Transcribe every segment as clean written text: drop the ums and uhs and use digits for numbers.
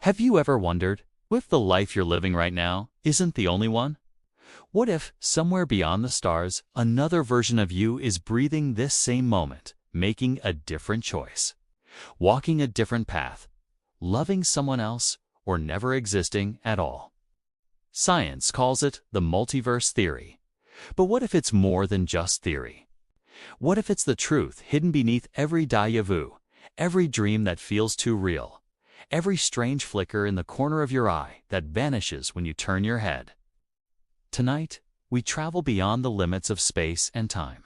Have you ever wondered if the life you're living right now isn't the only one? What if, somewhere beyond the stars, another version of you is breathing this same moment, making a different choice, walking a different path, loving someone else, or never existing at all? Science calls it the multiverse theory. But what if it's more than just theory? What if it's the truth hidden beneath every déjà vu, every dream that feels too real, every strange flicker in the corner of your eye that vanishes when you turn your head? Tonight, we travel beyond the limits of space and time,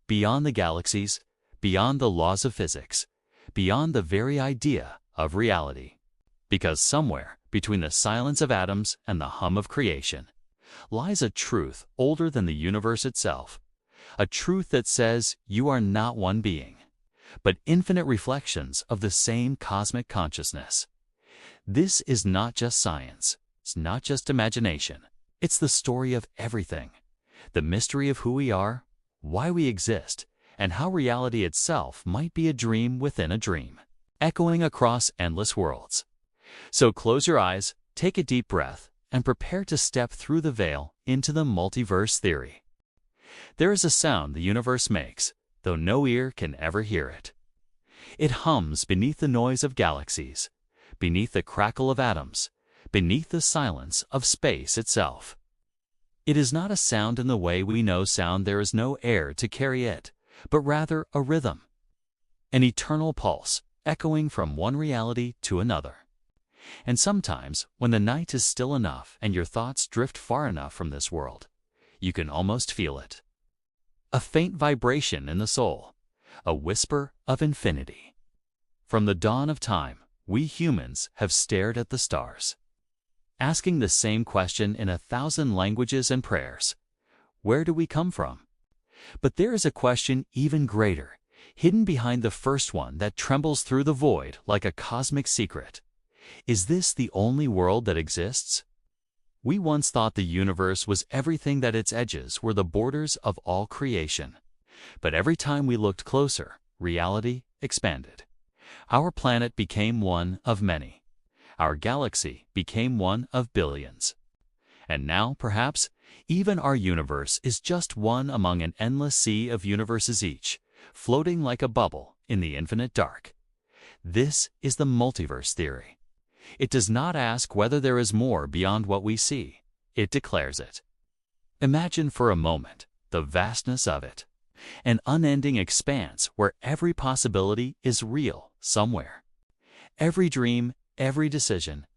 beyond the galaxies, beyond the laws of physics, beyond the very idea of reality. Because somewhere between the silence of atoms and the hum of creation lies a truth older than the universe itself, a truth that says you are not one being, but infinite reflections of the same cosmic consciousness. This is not just science, it's not just imagination, it's the story of everything, the mystery of who we are, why we exist, and how reality itself might be a dream within a dream, echoing across endless worlds. So close your eyes, take a deep breath, and prepare to step through the veil into the multiverse theory. There is a sound the universe makes, though no ear can ever hear it. It hums beneath the noise of galaxies, beneath the crackle of atoms, beneath the silence of space itself. It is not a sound in the way we know sound. There is no air to carry it, but rather a rhythm, an eternal pulse echoing from one reality to another. And sometimes, when the night is still enough and your thoughts drift far enough from this world, you can almost feel it. A faint vibration in the soul, a whisper of infinity. From the dawn of time, we humans have stared at the stars, asking the same question in 1,000 languages and prayers. Where do we come from? But there is a question even greater, hidden behind the first one that trembles through the void like a cosmic secret. Is this the only world that exists? We once thought the universe was everything, that its edges were the borders of all creation. But every time we looked closer, reality expanded. Our planet became one of many. Our galaxy became one of billions. And now, perhaps, even our universe is just one among an endless sea of universes, each floating like a bubble in the infinite dark. This is the multiverse theory. It does not ask whether there is more beyond what we see. It declares it. Imagine for a moment the vastness of it, an unending expanse where every possibility is real somewhere. Every dream, every decision,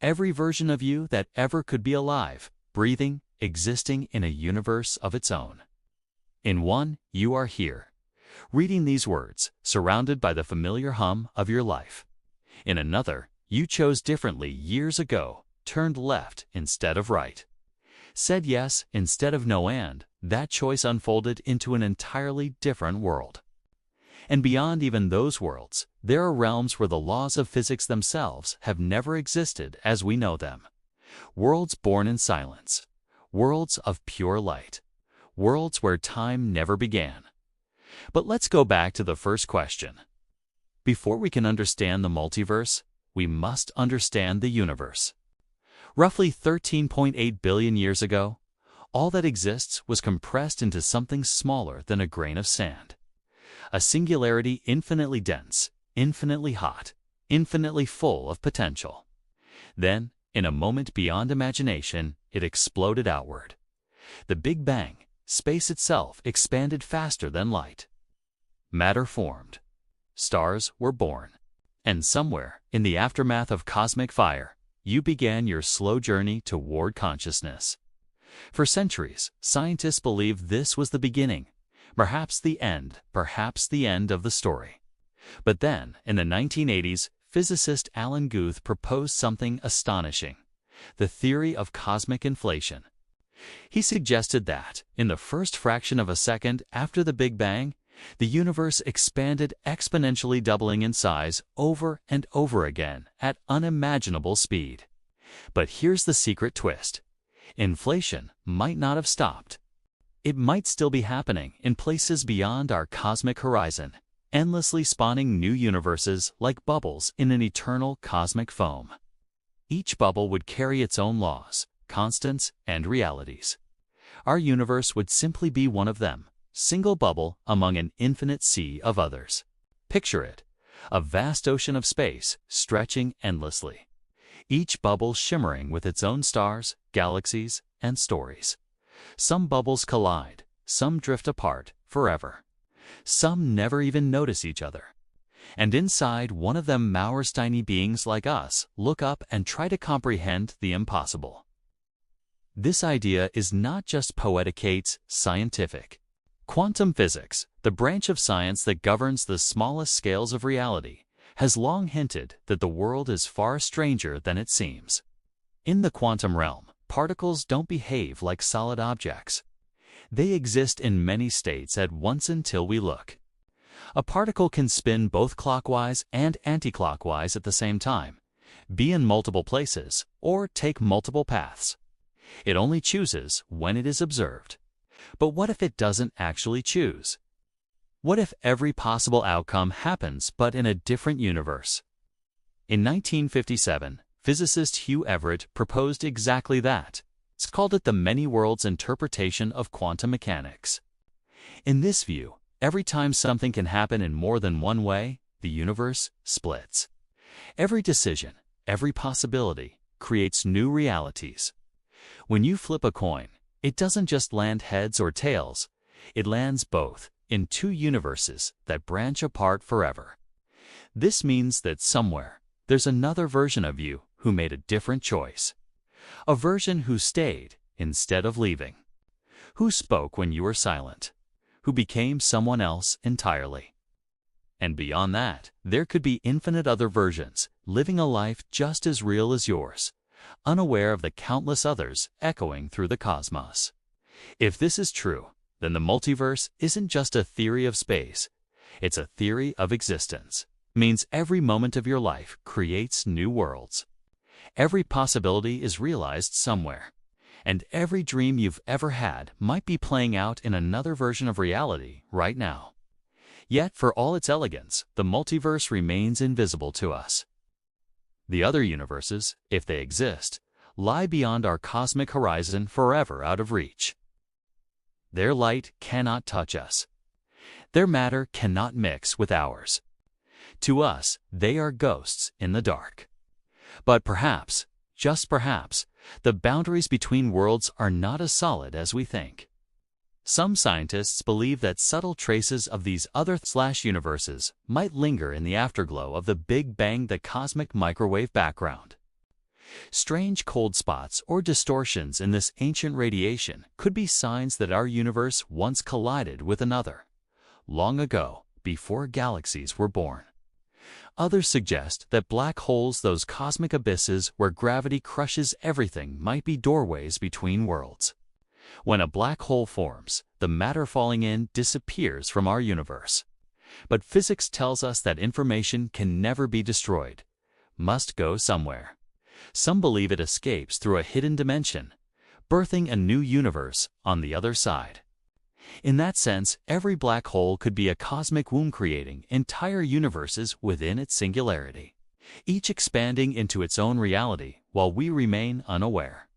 every version of you that ever could be alive, breathing, existing in a universe of its own. In one, you are here, reading these words, surrounded by the familiar hum of your life. In another, you chose differently years ago, turned left instead of right, said yes instead of no, and that choice unfolded into an entirely different world. And beyond even those worlds, there are realms where the laws of physics themselves have never existed as we know them. Worlds born in silence, worlds of pure light, worlds where time never began. But let's go back to the first question. Before we can understand the multiverse, we must understand the universe. Roughly 13.8 billion years ago, all that exists was compressed into something smaller than a grain of sand. A singularity infinitely dense, infinitely hot, infinitely full of potential. Then, in a moment beyond imagination, it exploded outward. The Big Bang, space itself expanded faster than light. Matter formed. Stars were born. And somewhere, in the aftermath of cosmic fire, you began your slow journey toward consciousness. For centuries, scientists believed this was the beginning, perhaps the end of the story. But then, in the 1980s, physicist Alan Guth proposed something astonishing: the theory of cosmic inflation. He suggested that, in the first fraction of a second after the Big Bang, the universe expanded exponentially, doubling in size over and over again at unimaginable speed. But here's the secret twist. Inflation might not have stopped. It might still be happening in places beyond our cosmic horizon, endlessly spawning new universes like bubbles in an eternal cosmic foam. Each bubble would carry its own laws, constants, and realities. Our universe would simply be one of them, single bubble among an infinite sea of others. Picture it, a vast ocean of space stretching endlessly, each bubble shimmering with its own stars, galaxies, and stories. Some bubbles collide, some drift apart forever. Some never even notice each other. And inside one of them tiny beings like us look up and try to comprehend the impossible. This idea is not just poetic, it's scientific. Quantum physics, the branch of science that governs the smallest scales of reality, has long hinted that the world is far stranger than it seems. In the quantum realm, particles don't behave like solid objects. They exist in many states at once until we look. A particle can spin both clockwise and anti-clockwise at the same time, be in multiple places, or take multiple paths. It only chooses when it is observed. But what if it doesn't actually choose? What if every possible outcome happens but in a different universe? In 1957, physicist Hugh Everett proposed exactly that. He called it the many worlds interpretation of quantum mechanics. In this view, every time something can happen in more than one way, the universe splits. Every decision, every possibility, creates new realities. When you flip a coin, it doesn't just land heads or tails, it lands both in two universes that branch apart forever. This means that somewhere, there's another version of you who made a different choice. A version who stayed instead of leaving. Who spoke when you were silent. Who became someone else entirely. And beyond that, there could be infinite other versions, living a life just as real as yours, unaware of the countless others echoing through the cosmos. If this is true, then the multiverse isn't just a theory of space, it's a theory of existence. It means every moment of your life creates new worlds. Every possibility is realized somewhere, and every dream you've ever had might be playing out in another version of reality right now. Yet, for all its elegance, the multiverse remains invisible to us. The other universes, if they exist, lie beyond our cosmic horizon, forever out of reach. Their light cannot touch us. Their matter cannot mix with ours. To us, they are ghosts in the dark. But perhaps, just perhaps, the boundaries between worlds are not as solid as we think. Some scientists believe that subtle traces of these other/universes might linger in the afterglow of the Big Bang, the cosmic microwave background. Strange cold spots or distortions in this ancient radiation could be signs that our universe once collided with another, long ago, before galaxies were born. Others suggest that black holes, those cosmic abysses where gravity crushes everything, might be doorways between worlds. When a black hole forms, the matter falling in disappears from our universe. But physics tells us that information can never be destroyed, must go somewhere. Some believe it escapes through a hidden dimension, birthing a new universe on the other side. In that sense, every black hole could be a cosmic womb creating entire universes within its singularity, each expanding into its own reality while we remain unaware.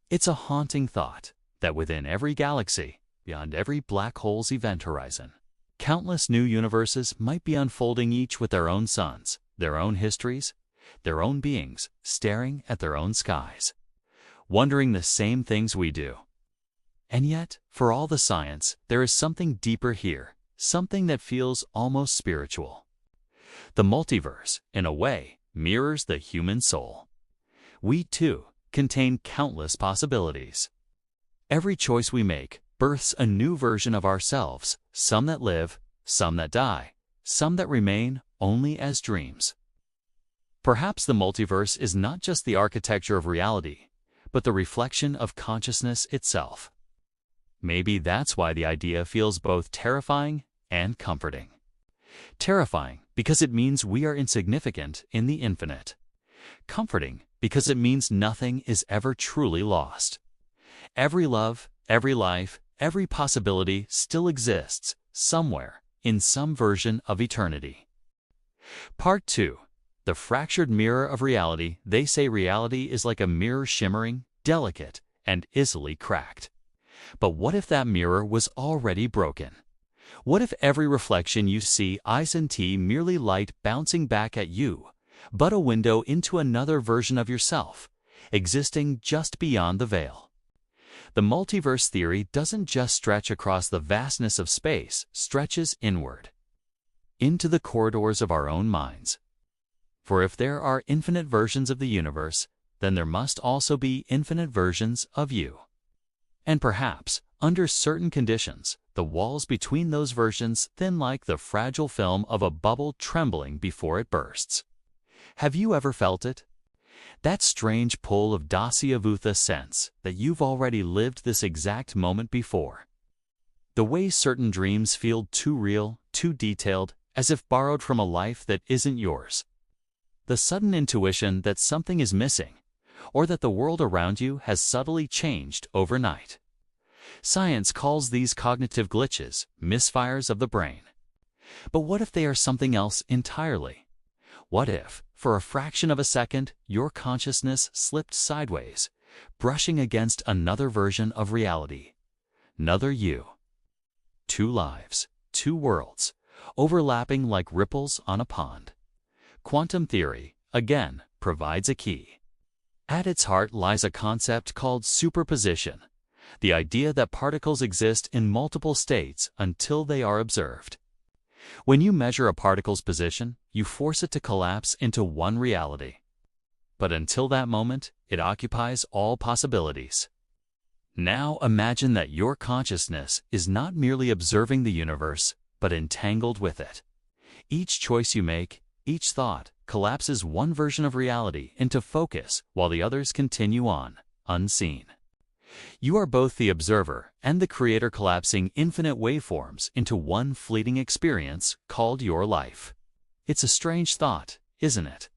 It's a haunting thought that within every galaxy, beyond every black hole's event horizon, countless new universes might be unfolding, each with their own suns, their own histories, their own beings, staring at their own skies, wondering the same things we do. And yet, for all the science, there is something deeper here, something that feels almost spiritual. The multiverse, in a way, mirrors the human soul. We, too, contain countless possibilities. Every choice we make births a new version of ourselves, some that live, some that die, some that remain only as dreams. Perhaps the multiverse is not just the architecture of reality, but the reflection of consciousness itself. Maybe that's why the idea feels both terrifying and comforting. Terrifying because it means we are insignificant in the infinite. Comforting because it means nothing is ever truly lost. Every love, every life, every possibility still exists somewhere in some version of eternity. Part 2. The fractured mirror of reality. They say reality is like a mirror, shimmering, delicate, and easily cracked. But what if that mirror was already broken? What if every reflection you see isn't merely light bouncing back at you, but a window into another version of yourself, existing just beyond the veil? The multiverse theory doesn't just stretch across the vastness of space, stretches inward, into the corridors of our own minds. For if there are infinite versions of the universe, then there must also be infinite versions of you. And perhaps, under certain conditions, the walls between those versions thin like the fragile film of a bubble trembling before it bursts. Have you ever felt it? That strange pull of Dasya Vutha sense that you've already lived this exact moment before. The way certain dreams feel too real, too detailed, as if borrowed from a life that isn't yours. The sudden intuition that something is missing, or that the world around you has subtly changed overnight. Science calls these cognitive glitches, misfires of the brain. But what if they are something else entirely? What if, for a fraction of a second, your consciousness slipped sideways, brushing against another version of reality? Another you. Two lives, two worlds, overlapping like ripples on a pond. Quantum theory, again, provides a key. At its heart lies a concept called superposition, the idea that particles exist in multiple states until they are observed. When you measure a particle's position, you force it to collapse into one reality. But until that moment, it occupies all possibilities. Now imagine that your consciousness is not merely observing the universe, but entangled with it. Each choice you make, each thought, collapses one version of reality into focus while the others continue on, unseen. You are both the observer and the creator, collapsing infinite waveforms into one fleeting experience called your life. It's a strange thought, isn't it?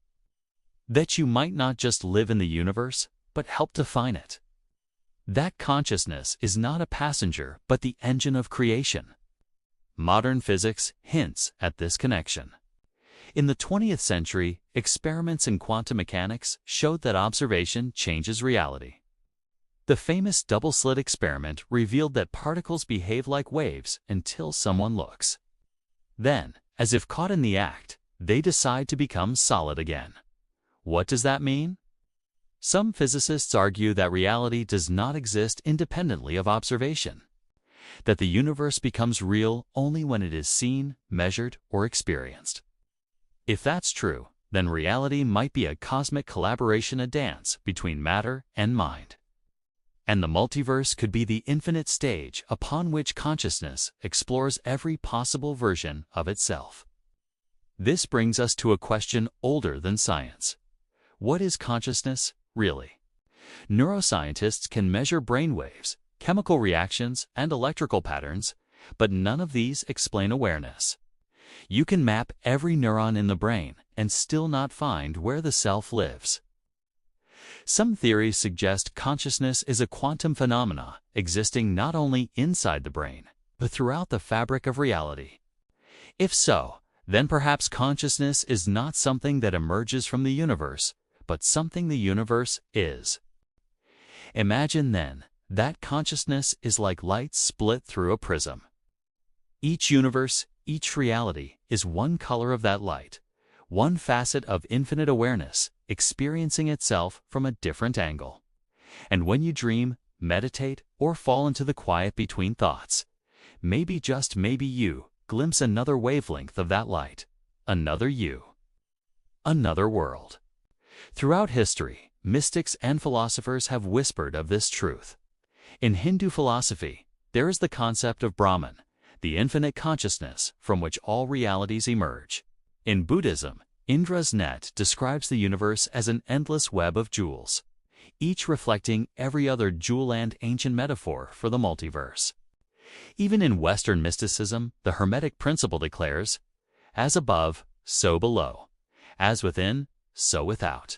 That you might not just live in the universe, but help define it. That consciousness is not a passenger, but the engine of creation. Modern physics hints at this connection. In the 20th century, experiments in quantum mechanics showed that observation changes reality. The famous double-slit experiment revealed that particles behave like waves until someone looks. Then, as if caught in the act, they decide to become solid again. What does that mean? Some physicists argue that reality does not exist independently of observation, that the universe becomes real only when it is seen, measured, or experienced. If that's true, then reality might be a cosmic collaboration, a dance between matter and mind. And the multiverse could be the infinite stage upon which consciousness explores every possible version of itself. This brings us to a question older than science. What is consciousness, really? Neuroscientists can measure brainwaves, chemical reactions, and electrical patterns, but none of these explain awareness. You can map every neuron in the brain and still not find where the self lives. Some theories suggest consciousness is a quantum phenomena existing not only inside the brain, but throughout the fabric of reality. If so, then perhaps consciousness is not something that emerges from the universe, but something the universe is. Imagine then that consciousness is like light split through a prism. Each universe, each reality is one color of that light, one facet of infinite awareness, experiencing itself from a different angle. And when you dream, meditate, or fall into the quiet between thoughts, maybe, just maybe, you glimpse another wavelength of that light, another you, another world. Throughout history, mystics and philosophers have whispered of this truth. In Hindu philosophy, there is the concept of Brahman, the infinite consciousness from which all realities emerge. In Buddhism, Indra's net describes the universe as an endless web of jewels, each reflecting every other jewel, and ancient metaphor for the multiverse. Even in Western mysticism, the Hermetic principle declares, as above, so below, as within, so without.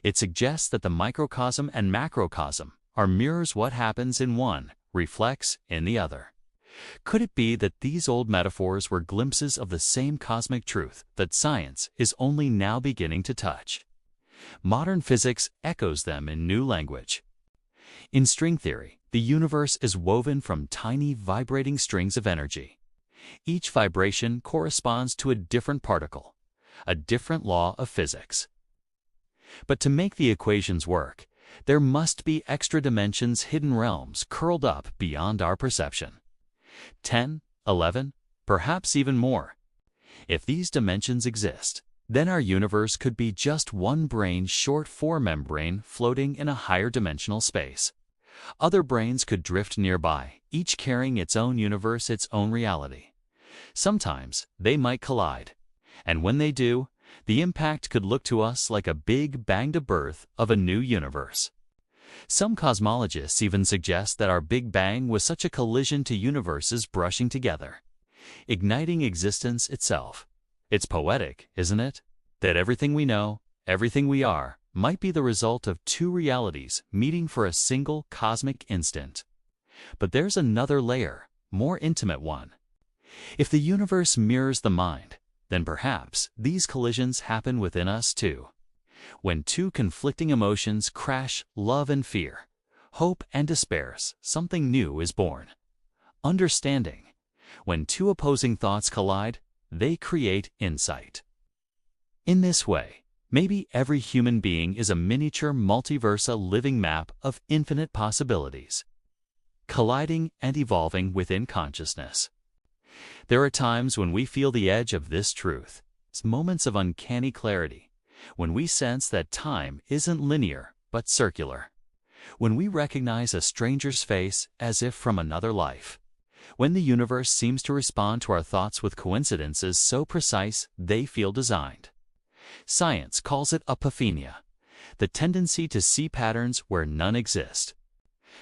It suggests that the microcosm and macrocosm are mirrors. What happens in one reflects in the other. Could it be that these old metaphors were glimpses of the same cosmic truth that science is only now beginning to touch? Modern physics echoes them in new language. In string theory, the universe is woven from tiny vibrating strings of energy. Each vibration corresponds to a different particle, a different law of physics. But to make the equations work, there must be extra dimensions, hidden realms curled up beyond our perception. 10, 11, perhaps even more. If these dimensions exist, then our universe could be just one brain short for membrane floating in a higher dimensional space. Other brains could drift nearby, each carrying its own universe, its own reality. Sometimes they might collide, and when they do, the impact could look to us like a big bang to birth of a new universe. Some cosmologists even suggest that our Big Bang was such a collision to universes brushing together, igniting existence itself. It's poetic, isn't it? That everything we know, everything we are, might be the result of two realities meeting for a single cosmic instant. But there's another layer, more intimate one. If the universe mirrors the mind, then perhaps these collisions happen within us too. When two conflicting emotions crash, love and fear, hope and despair, something new is born. Understanding. When two opposing thoughts collide, they create insight. In this way, maybe every human being is a miniature multiverse, a living map of infinite possibilities, colliding and evolving within consciousness. There are times when we feel the edge of this truth, moments of uncanny clarity, when we sense that time isn't linear but circular, when we recognize a stranger's face as if from another life, when the universe seems to respond to our thoughts with coincidences so precise they feel designed. Science calls it epiphania, the tendency to see patterns where none exist.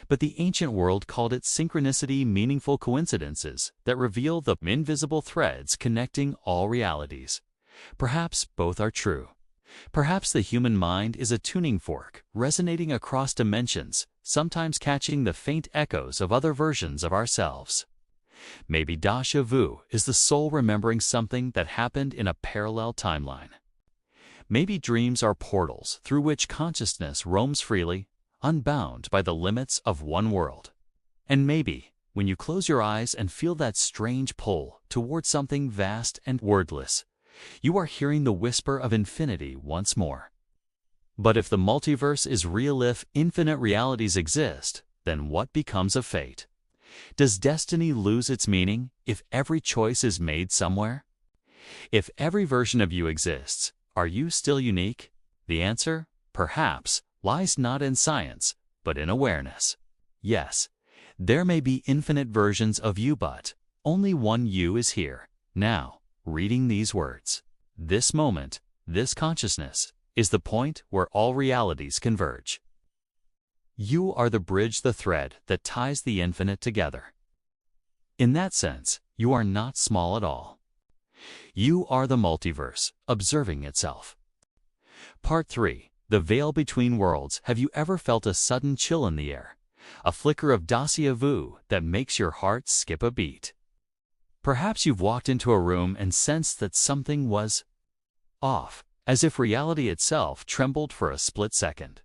But the ancient world called it synchronicity, meaningful coincidences that reveal the invisible threads connecting all realities. Perhaps both are true. Perhaps the human mind is a tuning fork, resonating across dimensions, sometimes catching the faint echoes of other versions of ourselves. Maybe Déjà Vu is the soul remembering something that happened in a parallel timeline. Maybe dreams are portals through which consciousness roams freely, unbound by the limits of one world. And maybe, when you close your eyes and feel that strange pull toward something vast and wordless, you are hearing the whisper of infinity once more. But if the multiverse is real, if infinite realities exist, then what becomes of fate? Does destiny lose its meaning if every choice is made somewhere? If every version of you exists, are you still unique? The answer, perhaps, lies not in science, but in awareness. Yes, there may be infinite versions of you, but only one you is here, now, reading these words. This moment, this consciousness, is the point where all realities converge. You are the bridge, the thread that ties the infinite together. In that sense, you are not small at all. You are the multiverse, observing itself. Part 3. The veil between worlds. Have you ever felt a sudden chill in the air? A flicker of Déjà Vu that makes your heart skip a beat? Perhaps you've walked into a room and sensed that something was off, as if reality itself trembled for a split second.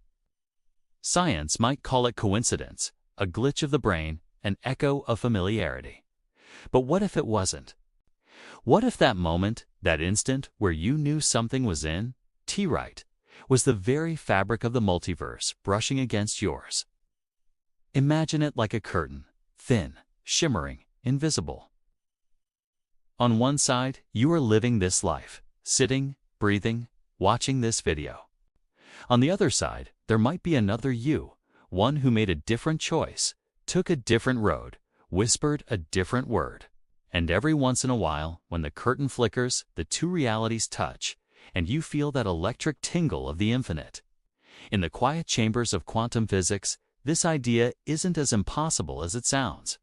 Science might call it coincidence, a glitch of the brain, an echo of familiarity. But what if it wasn't? What if that moment, that instant where you knew something was in right, was the very fabric of the multiverse brushing against yours? Imagine it like a curtain, thin, shimmering, invisible. On one side, you are living this life, sitting, breathing, watching this video. On the other side, there might be another you, one who made a different choice, took a different road, whispered a different word. And every once in a while, when the curtain flickers, the two realities touch, and you feel that electric tingle of the infinite. In the quiet chambers of quantum physics, this idea isn't as impossible as it sounds.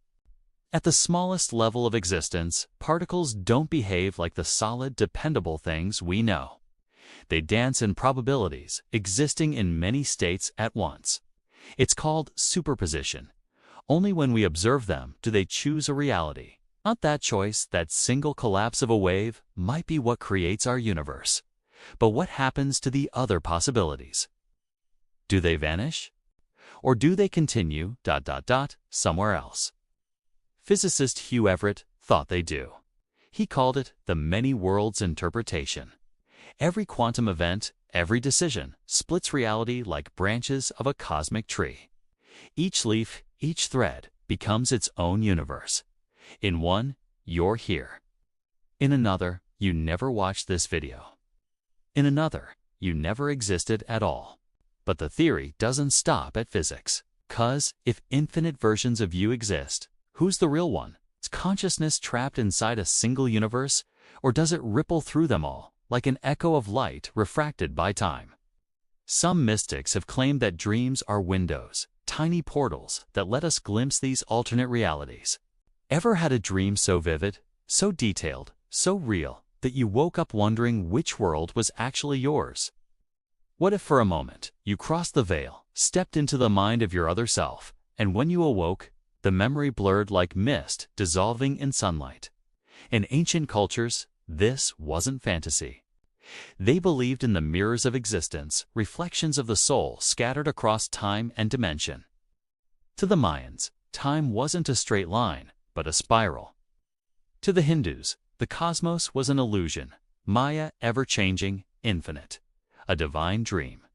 At the smallest level of existence, particles don't behave like the solid, dependable things we know. They dance in probabilities, existing in many states at once. It's called superposition. Only when we observe them do they choose a reality. Not that choice, that single collapse of a wave, might be what creates our universe. But what happens to the other possibilities? Do they vanish? Or do they continue ... somewhere else? Physicist Hugh Everett thought they do. He called it the many worlds interpretation. Every quantum event, every decision, splits reality like branches of a cosmic tree. Each leaf, each thread, becomes its own universe. In one, you're here. In another, you never watched this video. In another, you never existed at all. But the theory doesn't stop at physics. 'Cause if infinite versions of you exist, who's the real one? Is consciousness trapped inside a single universe, or does it ripple through them all, like an echo of light refracted by time? Some mystics have claimed that dreams are windows, tiny portals that let us glimpse these alternate realities. Ever had a dream so vivid, so detailed, so real, that you woke up wondering which world was actually yours? What if for a moment you crossed the veil, stepped into the mind of your other self, and when you awoke, the memory blurred like mist dissolving in sunlight? In ancient cultures, this wasn't fantasy. They believed in the mirrors of existence, reflections of the soul scattered across time and dimension. To the Mayans, time wasn't a straight line, but a spiral. To the Hindus, the cosmos was an illusion, Maya ever-changing, infinite, a divine dream.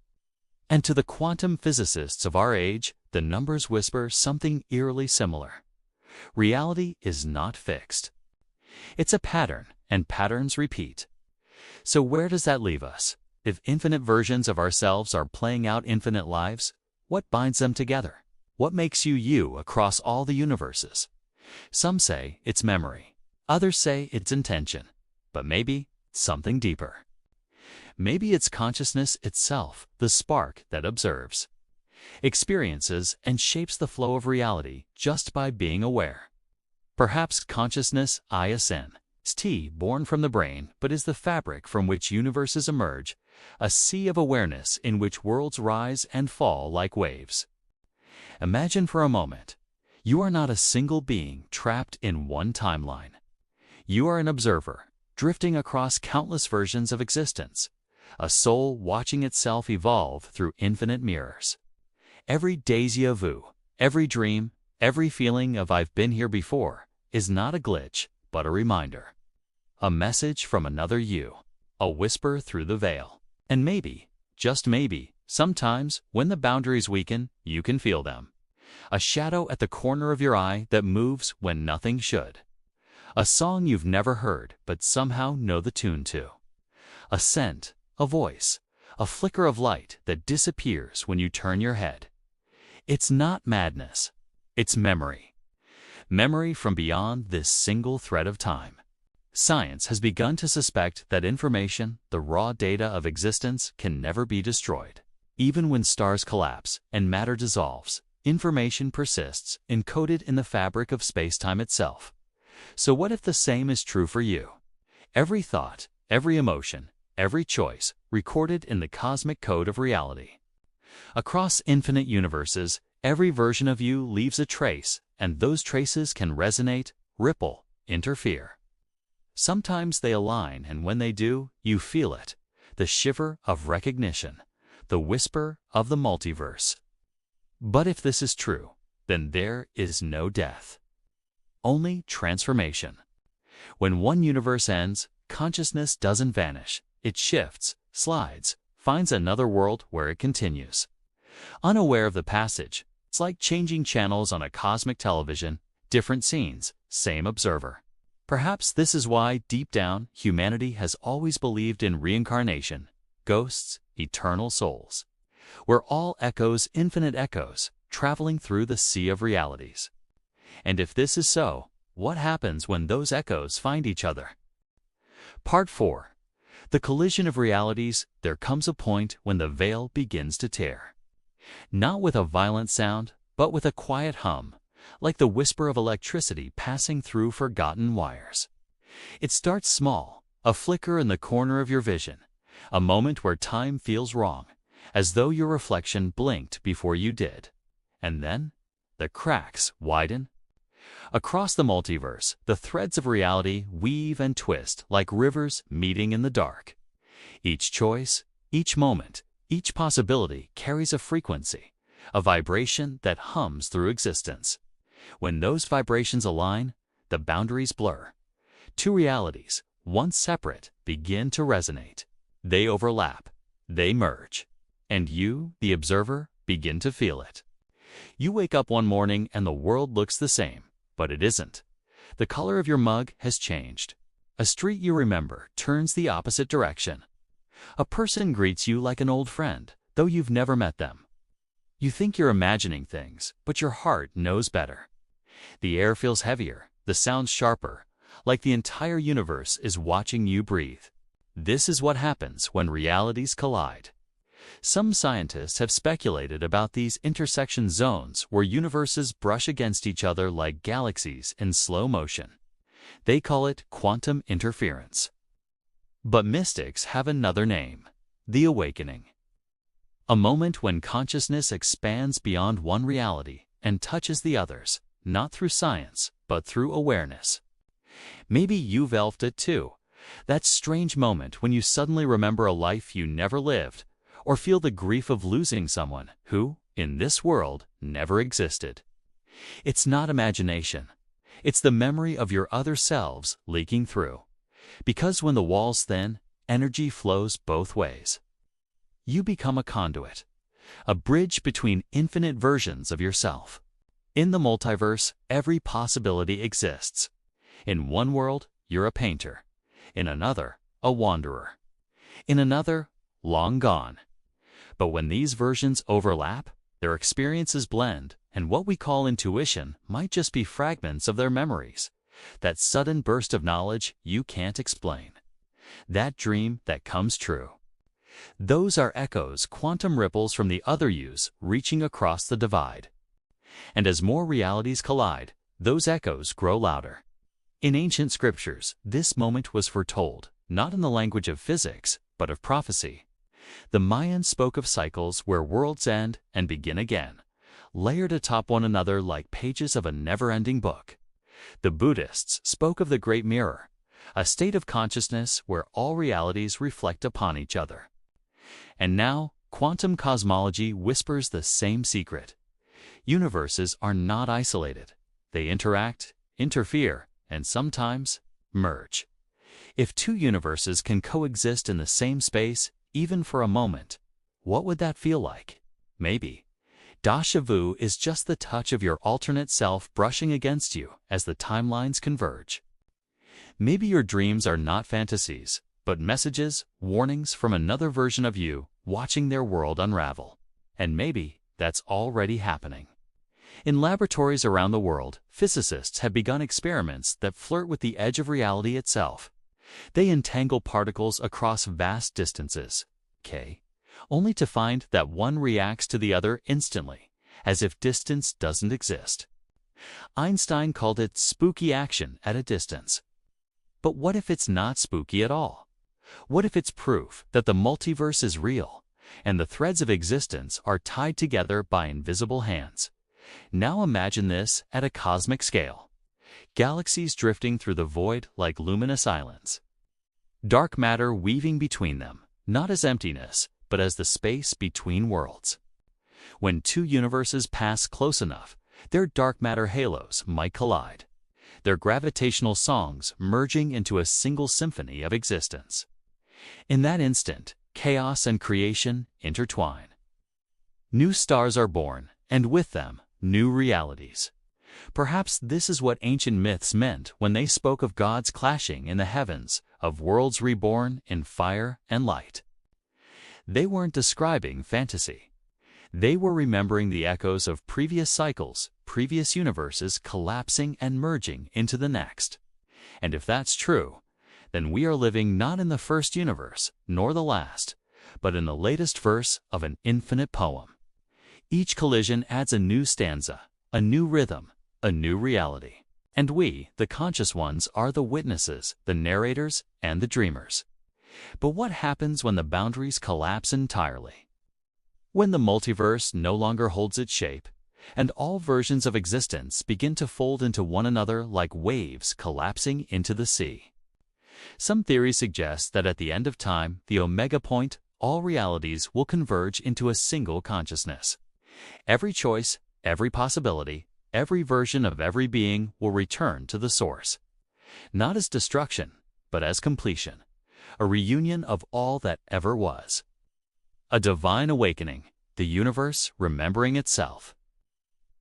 And to the quantum physicists of our age, the numbers whisper something eerily similar. Reality is not fixed. It's a pattern, and patterns repeat. So where does that leave us? If infinite versions of ourselves are playing out infinite lives, what binds them together? What makes you you across all the universes? Some say it's memory. Others say it's intention. But maybe something deeper. Maybe it's consciousness itself, the spark that observes, experiences, and shapes the flow of reality just by being aware. Perhaps consciousness ISN is T, born from the brain, but is the fabric from which universes emerge, a sea of awareness in which worlds rise and fall like waves. Imagine for a moment, you are not a single being trapped in one timeline. You are an observer, drifting across countless versions of existence, a soul watching itself evolve through infinite mirrors. Every déjà vu, every dream, every feeling of "I've been here before" is not a glitch, but a reminder. A message from another you, a whisper through the veil. And maybe, just maybe, sometimes, when the boundaries weaken, you can feel them. A shadow at the corner of your eye that moves when nothing should. A song you've never heard but somehow know the tune to. A scent, a voice, a flicker of light that disappears when you turn your head. It's not madness. It's memory. Memory from beyond this single thread of time. Science has begun to suspect that information, the raw data of existence, can never be destroyed. Even when stars collapse and matter dissolves, information persists, encoded in the fabric of space-time itself. So what if the same is true for you? Every thought, every emotion, every choice, recorded in the cosmic code of reality. Across infinite universes, every version of you leaves a trace, and those traces can resonate, ripple, interfere. Sometimes they align, and when they do, you feel it, the shiver of recognition, the whisper of the multiverse. But if this is true, then there is no death. Only transformation. When one universe ends, consciousness doesn't vanish. It shifts, slides, finds another world where it continues. Unaware of the passage, it's like changing channels on a cosmic television, different scenes, same observer. Perhaps this is why, deep down, humanity has always believed in reincarnation, ghosts, eternal souls. We're all echoes, infinite echoes, traveling through the sea of realities. And if this is so, what happens when those echoes find each other? Part 4. The collision of realities. There comes a point when the veil begins to tear. Not with a violent sound, but with a quiet hum, like the whisper of electricity passing through forgotten wires. It starts small, a flicker in the corner of your vision, a moment where time feels wrong, as though your reflection blinked before you did. And then, the cracks widen. Across the multiverse, the threads of reality weave and twist like rivers meeting in the dark. Each choice, each moment, each possibility carries a frequency, a vibration that hums through existence. When those vibrations align, the boundaries blur. Two realities, once separate, begin to resonate. They overlap, they merge, and you, the observer, begin to feel it. You wake up one morning and the world looks the same, but it isn't. The color of your mug has changed. A street you remember turns the opposite direction. A person greets you like an old friend, though you've never met them. You think you're imagining things, but your heart knows better. The air feels heavier, the sounds sharper, like the entire universe is watching you breathe. This is what happens when realities collide. Some scientists have speculated about these intersection zones where universes brush against each other like galaxies in slow motion. They call it quantum interference. But mystics have another name: the awakening. A moment when consciousness expands beyond one reality and touches the others, not through science, but through awareness. Maybe you've felt it too. That strange moment when you suddenly remember a life you never lived, or feel the grief of losing someone who, in this world, never existed. It's not imagination. It's the memory of your other selves leaking through. Because when the walls thin, energy flows both ways. You become a conduit, a bridge between infinite versions of yourself. In the multiverse, every possibility exists. In one world, you're a painter. In another, a wanderer. In another, long gone. But when these versions overlap, their experiences blend, and what we call intuition might just be fragments of their memories. That sudden burst of knowledge you can't explain. That dream that comes true. Those are echoes, quantum ripples from the other yous reaching across the divide. And as more realities collide, those echoes grow louder. In ancient scriptures, this moment was foretold, not in the language of physics, but of prophecy. The Mayans spoke of cycles where worlds end and begin again, layered atop one another like pages of a never-ending book. The Buddhists spoke of the Great Mirror, a state of consciousness where all realities reflect upon each other. And now, quantum cosmology whispers the same secret. Universes are not isolated. They interact, interfere, and sometimes merge. If two universes can coexist in the same space, even for a moment, what would that feel like? Maybe Déjà Vu is just the touch of your alternate self brushing against you as the timelines converge. Maybe your dreams are not fantasies, but messages, warnings from another version of you watching their world unravel. And maybe that's already happening. In laboratories around the world, physicists have begun experiments that flirt with the edge of reality itself. They entangle particles across vast distances, only to find that one reacts to the other instantly, as if distance doesn't exist. Einstein called it spooky action at a distance. But what if it's not spooky at all? What if it's proof that the multiverse is real, and the threads of existence are tied together by invisible hands? Now imagine this at a cosmic scale. Galaxies drifting through the void like luminous islands. Dark matter weaving between them, not as emptiness, but as the space between worlds. When two universes pass close enough, their dark matter halos might collide, their gravitational songs merging into a single symphony of existence. In that instant, chaos and creation intertwine. New stars are born, and with them, new realities. Perhaps this is what ancient myths meant when they spoke of gods clashing in the heavens, of worlds reborn in fire and light. They weren't describing fantasy. They were remembering the echoes of previous cycles, previous universes collapsing and merging into the next. And if that's true, then we are living not in the first universe, nor the last, but in the latest verse of an infinite poem. Each collision adds a new stanza, a new rhythm, a new reality. And we, the conscious ones, are the witnesses, the narrators, and the dreamers. But what happens when the boundaries collapse entirely? When the multiverse no longer holds its shape, and all versions of existence begin to fold into one another like waves collapsing into the sea. Some theories suggest that at the end of time, the omega point, all realities will converge into a single consciousness. Every choice, every possibility, every version of every being will return to the source. Not as destruction, but as completion, a reunion of all that ever was. A divine awakening, the universe remembering itself.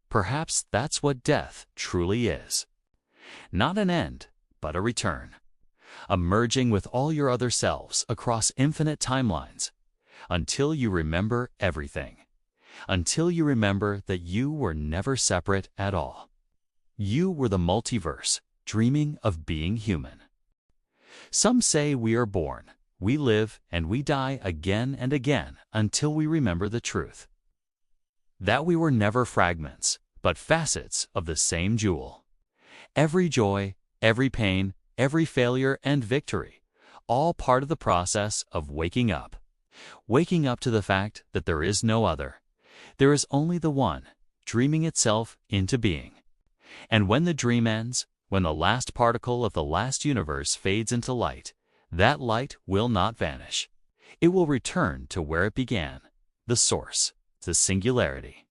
Perhaps that's what death truly is. Not an end, but a return. A merging with all your other selves across infinite timelines, until you remember everything. Until you remember that you were never separate at all. You were the multiverse, dreaming of being human. Some say we are born, we live, and we die again and again until we remember the truth. That we were never fragments, but facets of the same jewel. Every joy, every pain, every failure and victory, all part of the process of waking up. Waking up to the fact that there is no other. There is only the one, dreaming itself into being. And when the dream ends, when the last particle of the last universe fades into light, that light will not vanish. It will return to where it began, the source, the singularity.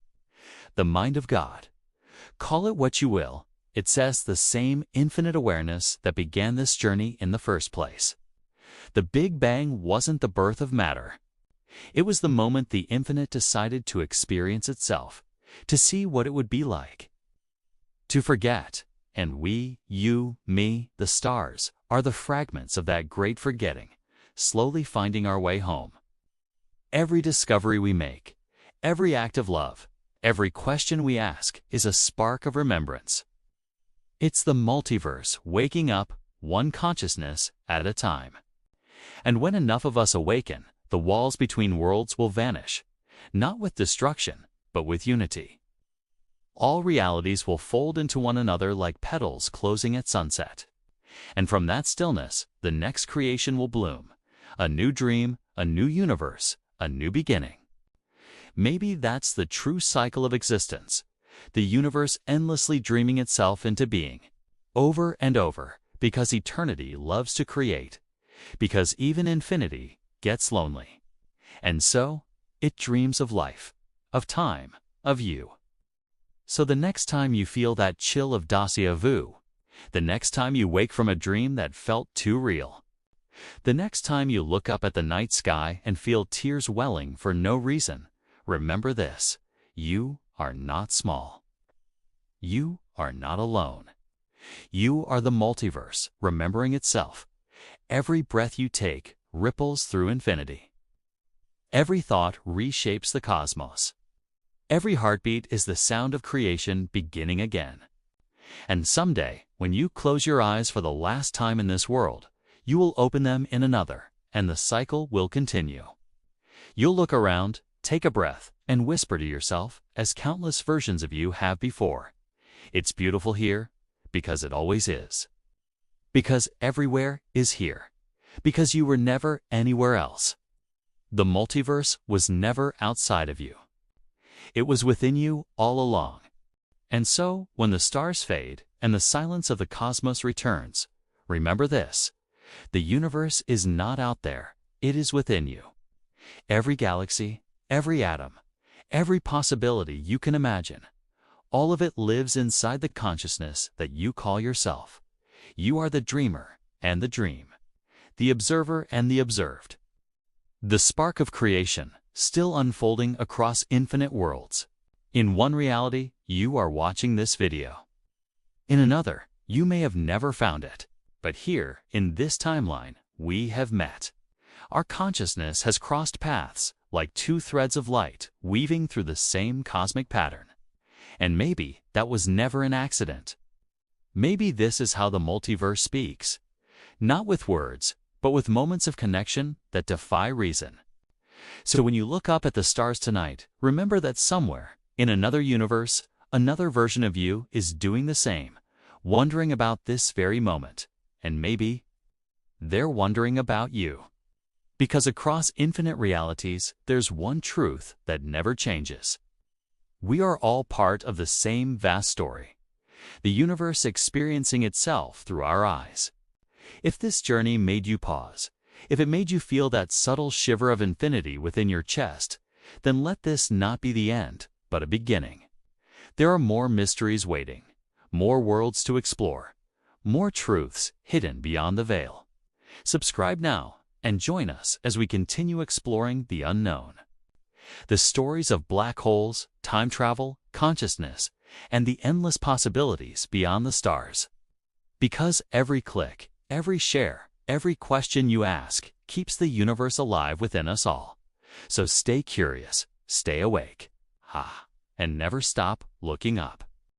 The mind of God. Call it what you will, it says the same infinite awareness that began this journey in the first place. The Big Bang wasn't the birth of matter. It was the moment the infinite decided to experience itself, to see what it would be like. To forget, and we, you, me, the stars, are the fragments of that great forgetting, slowly finding our way home. Every discovery we make, every act of love, every question we ask is a spark of remembrance. It's the multiverse waking up, one consciousness at a time. And when enough of us awaken, the walls between worlds will vanish, not with destruction, but with unity. All realities will fold into one another like petals closing at sunset. And from that stillness, the next creation will bloom, a new dream, a new universe, a new beginning. Maybe that's the true cycle of existence, the universe endlessly dreaming itself into being, over and over, because eternity loves to create, because even infinity gets lonely. And so, it dreams of life, of time, of you. So the next time you feel that chill of Déjà Vu, the next time you wake from a dream that felt too real, the next time you look up at the night sky and feel tears welling for no reason, remember this: you are not small. You are not alone. You are the multiverse remembering itself. Every breath you take ripples through infinity. Every thought reshapes the cosmos. Every heartbeat is the sound of creation beginning again. And someday, when you close your eyes for the last time in this world, you will open them in another, and the cycle will continue. You'll look around, take a breath, and whisper to yourself, as countless versions of you have before, "It's beautiful here, because it always is. Because everywhere is here. Because you were never anywhere else. The multiverse was never outside of you. It was within you all along." And so, when the stars fade and the silence of the cosmos returns, remember this: the universe is not out there, it is within you. Every galaxy, every atom, every possibility you can imagine, all of it lives inside the consciousness that you call yourself. You are the dreamer and the dream, the observer and the observed. The spark of creation, still unfolding across infinite worlds. In one reality, you are watching this video. In another, you may have never found it. But here, in this timeline, we have met. Our consciousness has crossed paths, like two threads of light weaving through the same cosmic pattern. And maybe that was never an accident. Maybe this is how the multiverse speaks. Not with words, but with moments of connection that defy reason. So when you look up at the stars tonight, remember that somewhere, in another universe, another version of you is doing the same, wondering about this very moment. And maybe they're wondering about you. Because across infinite realities, there's one truth that never changes. We are all part of the same vast story, the universe experiencing itself through our eyes. If this journey made you pause, if it made you feel that subtle shiver of infinity within your chest, then let this not be the end, but a beginning. There are more mysteries waiting, more worlds to explore, more truths hidden beyond the veil. Subscribe now and join us as we continue exploring the unknown. The stories of black holes, time travel, consciousness, and the endless possibilities beyond the stars. Because every click, every share, every question you ask keeps the universe alive within us all. So stay curious, stay awake, and never stop looking up.